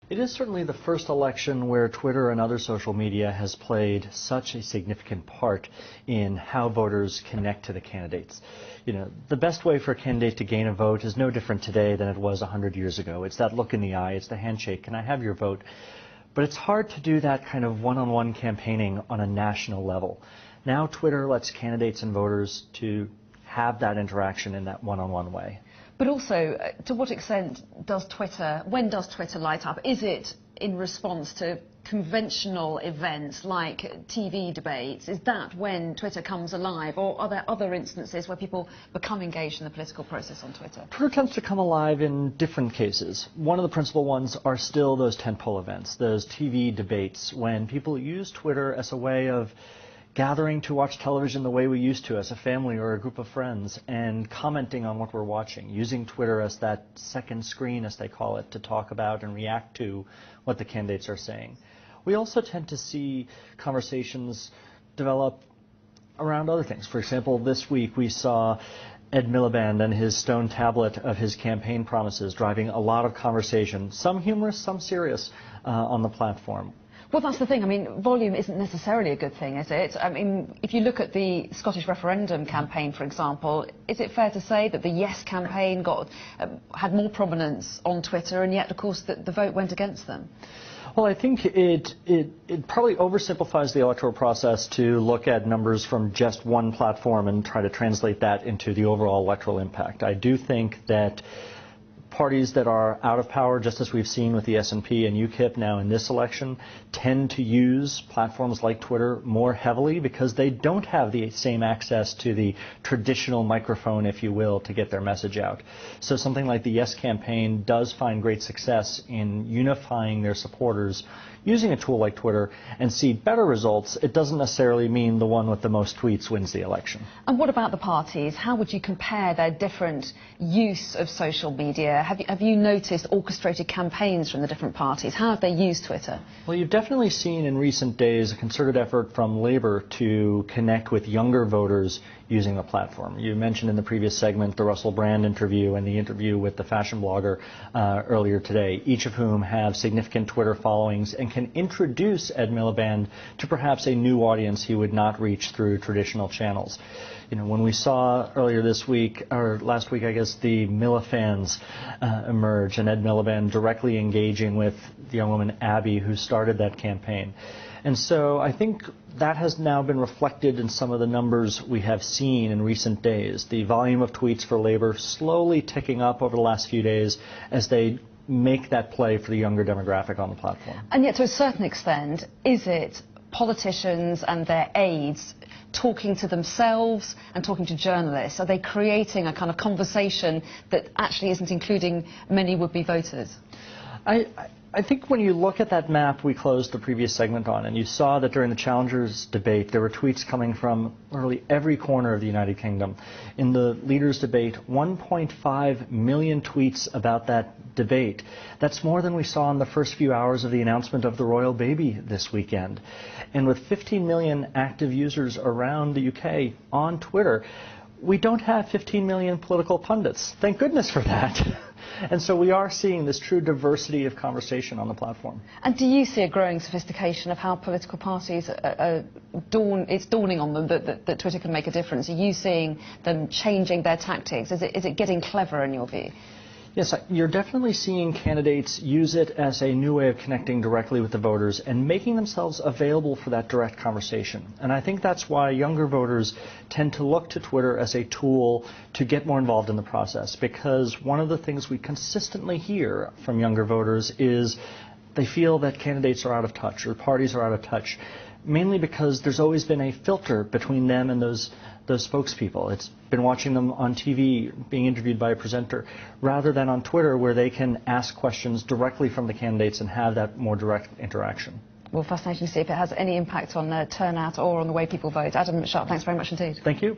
It is certainly the first election where Twitter and other social media has played such a significant part in how voters connect to the candidates. You know, the best way for a candidate to gain a vote is no different today than it was 100 years ago. It's that look in the eye, it's the handshake, can I have your vote? But it's hard to do that kind of one-on-one campaigning on a national level. Now Twitter lets candidates and voters to have that interaction in that one-on-one way. But also, to what extent does when does Twitter light up? Is it in response to conventional events like TV debates? Is that when Twitter comes alive? Or are there other instances where people become engaged in the political process on Twitter? Twitter tends to come alive in different cases. One of the principal ones are still those tentpole events, those TV debates, when people use Twitter as a way of gathering to watch television the way we used to as a family or a group of friends and commenting on what we're watching, using Twitter as that second screen, as they call it, to talk about and react to what the candidates are saying. We also tend to see conversations develop around other things. For example, this week we saw Ed Miliband and his stone tablet of his campaign promises driving a lot of conversation, some humorous, some serious, on the platform. Well, that's the thing. I mean, volume isn't necessarily a good thing, is it? I mean, if you look at the Scottish referendum campaign, for example, is it fair to say that the Yes campaign had more prominence on Twitter, and yet, of course, the vote went against them? Well, I think it probably oversimplifies the electoral process to look at numbers from just one platform and try to translate that into the overall electoral impact. I do think that parties that are out of power, just as we've seen with the SNP and UKIP now in this election, tend to use platforms like Twitter more heavily because they don't have the same access to the traditional microphone, if you will, to get their message out. So something like the Yes campaign does find great success in unifying their supporters using a tool like Twitter and see better results. It doesn't necessarily mean the one with the most tweets wins the election. And what about the parties? How would you compare their different use of social media? Have you noticed orchestrated campaigns from the different parties? How have they used Twitter? Well, you've definitely seen in recent days a concerted effort from Labour to connect with younger voters using the platform. You mentioned in the previous segment the Russell Brand interview and the interview with the fashion blogger earlier today, each of whom have significant Twitter followings and can introduce Ed Miliband to perhaps a new audience he would not reach through traditional channels. You know, when we saw earlier this week, or last week, I guess, the Milifans emerge and Ed Miliband directly engaging with the young woman Abby who started that campaign. And so I think that has now been reflected in some of the numbers we have seen in recent days. The volume of tweets for Labour slowly ticking up over the last few days as they make that play for the younger demographic on the platform. And yet, to a certain extent, is it politicians and their aides talking to themselves and talking to journalists? Are they creating a kind of conversation that actually isn't including many would-be voters? I think when you look at that map we closed the previous segment on, and you saw that during the Challengers debate there were tweets coming from literally every corner of the United Kingdom. In the Leaders debate, 1.5 million tweets about that debate. That's more than we saw in the first few hours of the announcement of the royal baby this weekend. And with 15 million active users around the UK on Twitter, we don't have 15 million political pundits. Thank goodness for that. And so we are seeing this true diversity of conversation on the platform. And do you see a growing sophistication of how political parties it's dawning on them that Twitter can make a difference? Are you seeing them changing their tactics? Is it getting clever in your view? Yes, you're definitely seeing candidates use it as a new way of connecting directly with the voters and making themselves available for that direct conversation. And I think that's why younger voters tend to look to Twitter as a tool to get more involved in the process, because one of the things we consistently hear from younger voters is they feel that candidates are out of touch or parties are out of touch, mainly because there's always been a filter between them and those spokespeople. It's been watching them on TV, being interviewed by a presenter, rather than on Twitter where they can ask questions directly from the candidates and have that more direct interaction. Well, fascinating to see if it has any impact on turnout or on the way people vote. Adam Sharp, thanks very much indeed. Thank you.